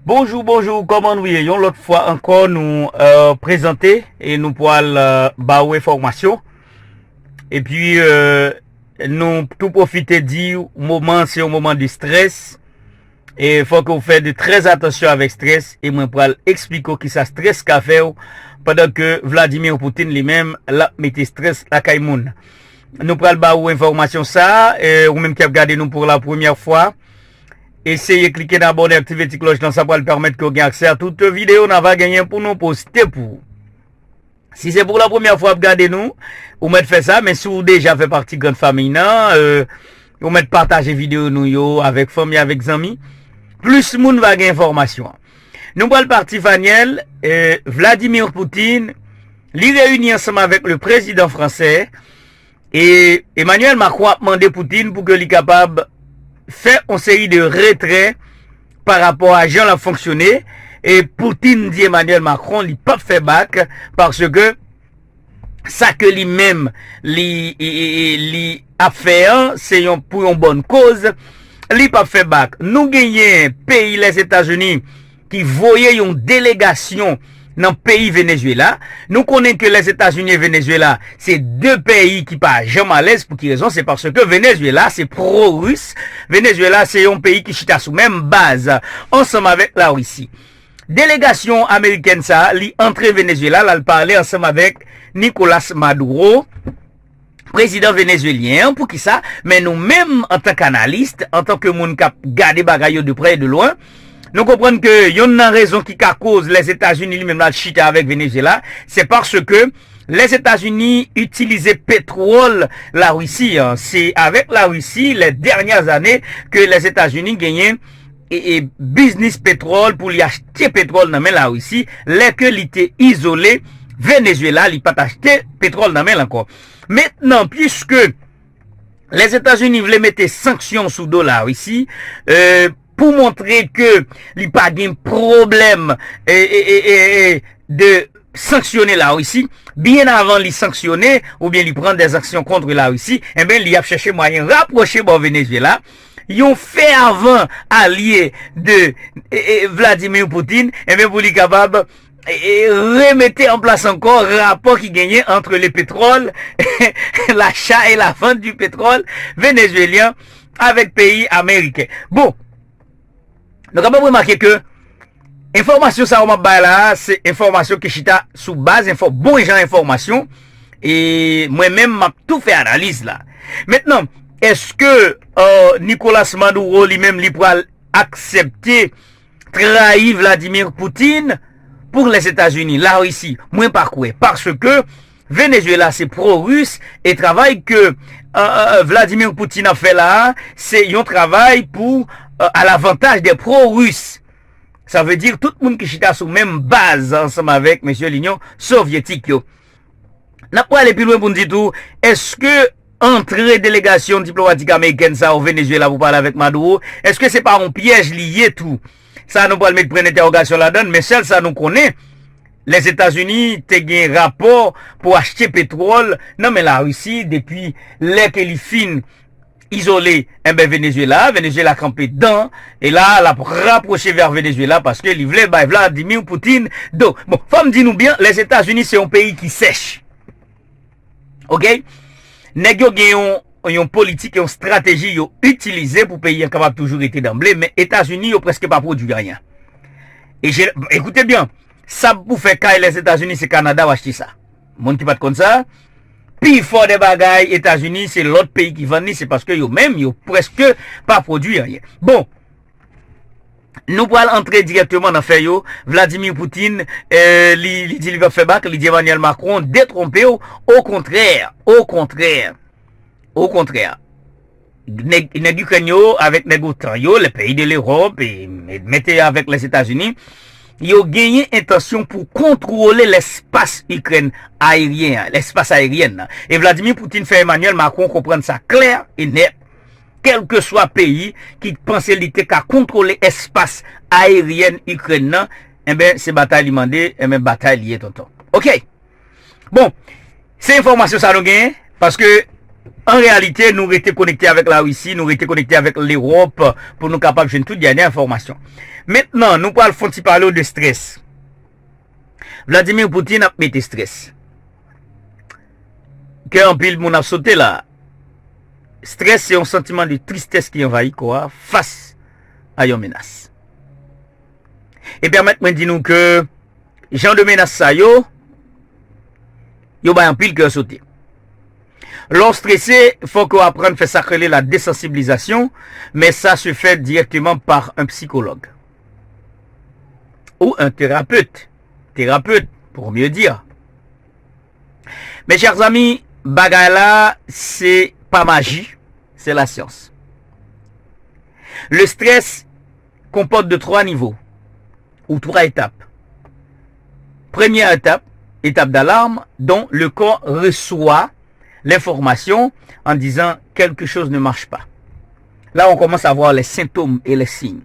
Bonjour, bonjour, comment nous y l'autre fois encore nous présenter et nous pourrons baou information. Et puis nous tout profiter dire moment c'est un moment de stress et il faut que vous faites très attention avec stress et moi pour expliquer qui ça stress qu'a fait pendant que Vladimir Poutine lui-même la mettait stress la Kaimoun. Nous prenons baou information ça ou même qui a regardé nous pour la première fois. Essayez de cliquer dans abonner, activer la cloche, ça va permettre que vous ayez accès à toute vidéo qu'on va gagner pour nous poster pour. Si c'est pour la première fois, regardez nous, vous mettez fait ça, mais si vous déjà fait partie de grande famille, vous mettez partager vidéo nous avec famille, avec amis, plus le monde va gagner information. Nous allons partir Faniel, Vladimir Poutine, il réunit ensemble avec le président français et Emmanuel Macron a demandé Poutine pour que il soit capable fait une série de retraits par rapport à Jean l'a fonctionné et Poutine dit Emmanuel Macron il pas fait bac parce que ça que lui-même li a fait c'est pour une bonne cause il pas fait bac. Nous gagnons pays les États-Unis qui voyaient une délégation dans le pays Venezuela. Nous connaissons que les États-Unis et Venezuela, c'est deux pays qui pas jamais à l'aise. Pour quelle raison? C'est parce que Venezuela, c'est pro-russe. Venezuela, c'est un pays qui chita sous même base, ensemble avec la Russie. Délégation américaine, ça, li entré Venezuela, là, elle parlait ensemble avec Nicolas Maduro, président vénézuélien, pour qui ça? Mais nous-mêmes, en tant qu'analystes, en tant que moun kap gade bagay de près et de loin, nous comprenons que y a une raison qui cause les États-Unis lui-même la chita avec Venezuela, c'est parce que les États-Unis utilisaient pétrole la Russie. C'est avec la Russie les dernières années que les États-Unis gagnaient et business pétrole pour y acheter pétrole dans la Russie, les que l'étaient isolé Venezuela, il pas acheter pétrole dans encore. Maintenant, puisque les États-Unis voulaient mettre sanctions sous la Russie, pour montrer que il n'y a pas de problème de sanctionner la Russie, bien avant de sanctionner ou bien de prendre des actions contre la Russie, eh bien, il a cherché moyen de rapprocher le Venezuela. Ils ont fait avant allié de Vladimir Poutine, eh bien, pour les capables remettre en place encore un rapport qui gagnait entre le pétrole, l'achat et la vente du pétrole vénézuélien avec pays américains. Bon. Donc, on va remarquer que information ça on va là, c'est information que chita sous base bon genre information et moi-même m'a tout fait analyse là. Maintenant, est-ce que Nicolas Maduro lui-même lui pourra accepter trahir Vladimir Poutine pour les États-Unis là ici? Moi par quoi? Parce que Venezuela c'est pro-russe et travail que Vladimir Poutine a fait là, c'est un travail pour à l'avantage des pro-russes. Ça veut dire tout le monde qui chita sous même base ensemble avec monsieur l'Union soviétique. N'a pas aller plus loin pour nous dire tout, est-ce que entrée délégation diplomatique américaine ça au Venezuela pour parler avec Maduro, est-ce que c'est pas un piège lié tout? Ça nous pas le mettre pour une interrogation là-dedans, mais celle ça nous connaît. Les États-Unis te gain rapport pour acheter pétrole. Non mais la Russie depuis les que les fines isolé Venezuela campé dedans et là la rapprocher vers Venezuela parce que il voulait Vladimir Poutine. Donc bon, faut me dire nous bien, les États-Unis c'est un pays qui sèche. OK? Nèg yo gen yon politique, yon stratégie yo utilisé pour pays capable toujours été d'emblée, mais États-Unis yo presque pas produit rien. Et écoutez bien, ça pour faire caille les États-Unis c'est Canada va acheter ça. Mon qui pas de comme ça. Puis fort des bagailles, États-Unis, c'est l'autre pays qui vend, c'est parce que yo même yo presque pas produit rien. Bon. Nous allons entrer directement dans fait yo. Vladimir Poutine, il dit il va faire bac, il dit Emmanuel Macron détromper au contraire. Nèg Ukraine avec nèg OTAN yo, les pays de l'Europe et mettez avec les États-Unis. Ils ont gagné intention pour contrôler l'espace Ukraine aérien, l'espace aérien. Et Vladimir Poutine fait Emmanuel Macron comprendre ça clair et net. Quel que soit pays qui pensait l'été qu'à contrôler l'espace aérien ukrainien, eh ben, c'est bataille demandée, eh ben, bataille liée, tonton. OK. Bon. C'est information ça nous gagne, parce que En réalité, nous étions connectés avec la Russie, nous étions connectés avec l'Europe pour nous capables de jouer toute dernière information. Maintenant, nous parlons parler de stress. Vladimir Poutine a mis stress. Que en pile mon a sauté là. Stress, c'est un sentiment de tristesse qui envahit quoi face à une menace. Et permettez-moi de dire que gens de menace ça yo ba en pile que sauter. Lorsque stressé, il faut qu'on apprenne à faire s'appeler la désensibilisation, mais ça se fait directement par un psychologue ou un thérapeute pour mieux dire. Mes chers amis, bagay là, c'est pas magie, c'est la science. Le stress comporte de 3 niveaux ou 3 étapes. Première étape, étape d'alarme, dont le corps reçoit l'information en disant quelque chose ne marche pas. Là, on commence à voir les symptômes et les signes.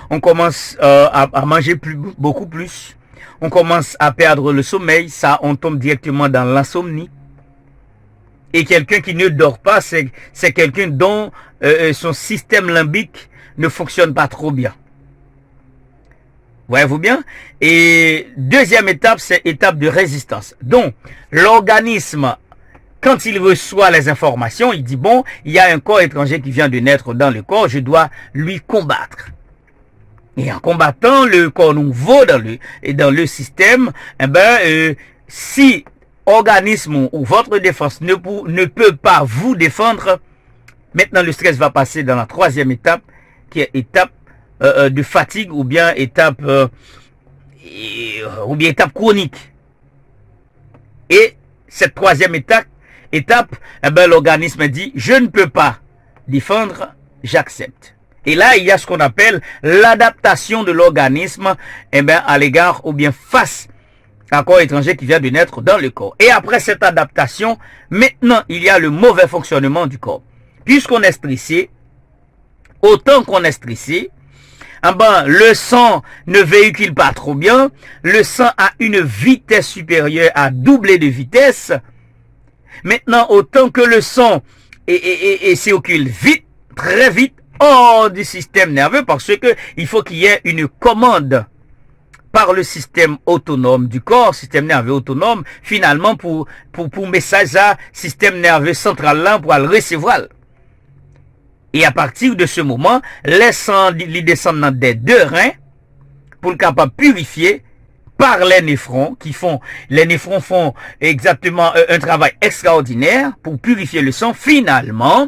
On commence à manger beaucoup plus. On commence à perdre le sommeil. Ça, on tombe directement dans l'insomnie. Et quelqu'un qui ne dort pas, c'est quelqu'un dont son système limbique ne fonctionne pas trop bien. Voyez-vous bien? Et deuxième étape, c'est étape de résistance. Donc, l'organisme, quand il reçoit les informations, il dit, bon, il y a un corps étranger qui vient de naître dans le corps, je dois lui combattre. Et en combattant le corps nouveau dans le système, eh ben, si organisme ou votre défense ne peut pas vous défendre, maintenant le stress va passer dans la troisième étape, qui est étape de fatigue ou bien étape chronique. Et cette troisième étape, eh ben, l'organisme dit, je ne peux pas défendre, j'accepte. Et là, il y a ce qu'on appelle l'adaptation de l'organisme, eh ben, à l'égard ou bien face à un corps étranger qui vient de naître dans le corps. Et après cette adaptation, maintenant, il y a le mauvais fonctionnement du corps. Puisqu'on est stressé, autant qu'on est stressé, eh ben, le sang ne véhicule pas trop bien, le sang a une vitesse supérieure à doubler de vitesse. Maintenant, autant que le sang circule vite, très vite, hors du système nerveux, parce que il faut qu'il y ait une commande par le système autonome du corps, système nerveux autonome, finalement pour message à système nerveux central là pour le recevoir. Et à partir de ce moment, les sangs descendent des 2 reins pour le capable purifier par les néphrons les néphrons font exactement un travail extraordinaire pour purifier le sang. Finalement,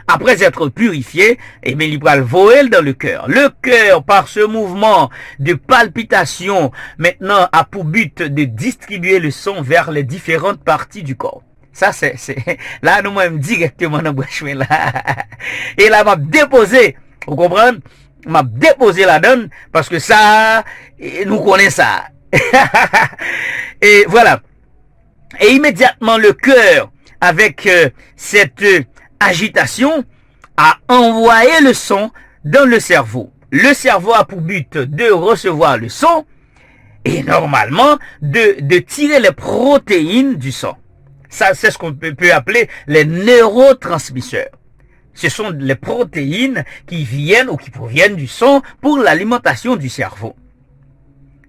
après être purifié, eh bien, il va le voler dans le cœur. Le cœur, par ce mouvement de palpitation, maintenant, a pour but de distribuer le sang vers les différentes parties du corps. Ça, c'est, là, nous même directement dans le là. Et là, m'a déposé, vous comprenez? M'a déposé la donne, parce que ça, nous connaissons ça. Et voilà. Et immédiatement, le cœur, avec cette agitation, a envoyé le son dans le cerveau. Le cerveau a pour but de recevoir le son et normalement de tirer les protéines du sang. Ça, c'est ce qu'on peut appeler les neurotransmisseurs. Ce sont les protéines qui viennent ou qui proviennent du sang pour l'alimentation du cerveau.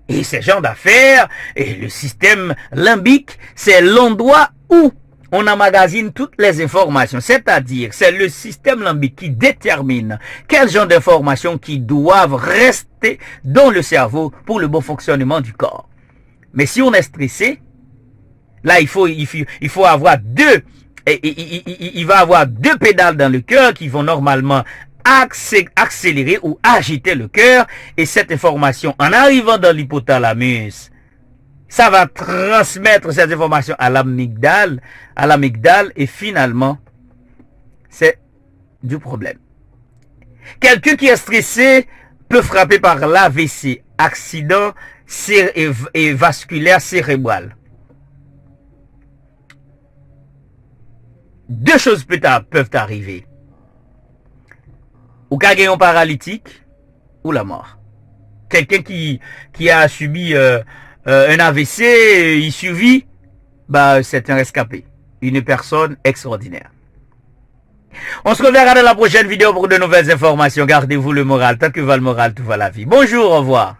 Et ces genres d'affaires, et le système limbique, c'est l'endroit où on emmagasine toutes les informations, c'est-à-dire c'est le système limbique qui détermine quel genre d'informations qui doivent rester dans le cerveau pour le bon fonctionnement du corps. Mais si on est stressé, là il faut avoir il va avoir 2 pédales dans le cœur qui vont normalement accélérer ou agiter le cœur, et cette information en arrivant dans l'hypothalamus, ça va transmettre cette information à l'amygdale, et finalement, c'est du problème. Quelqu'un qui est stressé peut frapper par l'AVC, accident vasculaire cérébral. 2 choses peuvent arriver. Ou qu'à gagner un paralytique, ou la mort. Quelqu'un qui a subi un AVC, il survit, bah, c'est un rescapé. Une personne extraordinaire. On se reverra dans la prochaine vidéo pour de nouvelles informations. Gardez-vous le moral. Tant que va le moral, tout va la vie. Bonjour, au revoir.